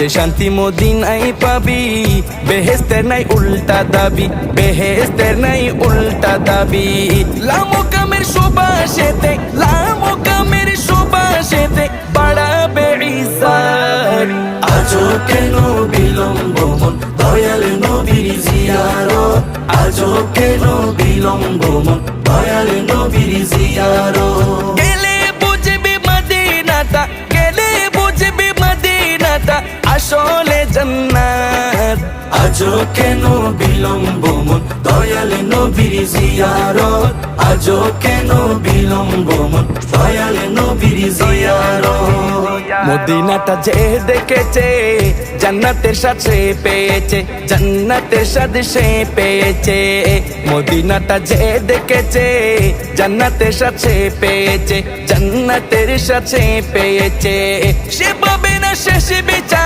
যে শান্তি মদিনায় পাবি, বেহেশতের নাই উল্টা দাবি, বেহেশতের নাই উল্টা দাবি। লামোকামের সুবাসেতে, লামোকামের সুবাসেতে বাড়াবে ইজ্জত। আজও কেন বিলম্ব মন দয়াল নবীর জিয়ারত, আজও কেন বিলম্ব মন দয়াল নবীর জিয়ারত। গেলে বুঝবি মদিনাটা, গেলে বুঝবি মদিনাটা আসলে জান্নাত। আজও কেন বিলম্ব মন দয়াল নবীর জিয়ারত, আজও কেন বিলম্ব মন দয়াল নবীর জিয়ারত। মদিনাটা যে দেখেছে জান্নাতের স্বাদ সে পেয়েছে, জান্নাতের স্বাদ সে পেয়েছে। মদিনাটা যে দেখেছে জান্নাতের স্বাদ সে পেয়েছে, জান্নাতের স্বাদ সে পেয়েছে। সে পাবে না শেষ বিচারে।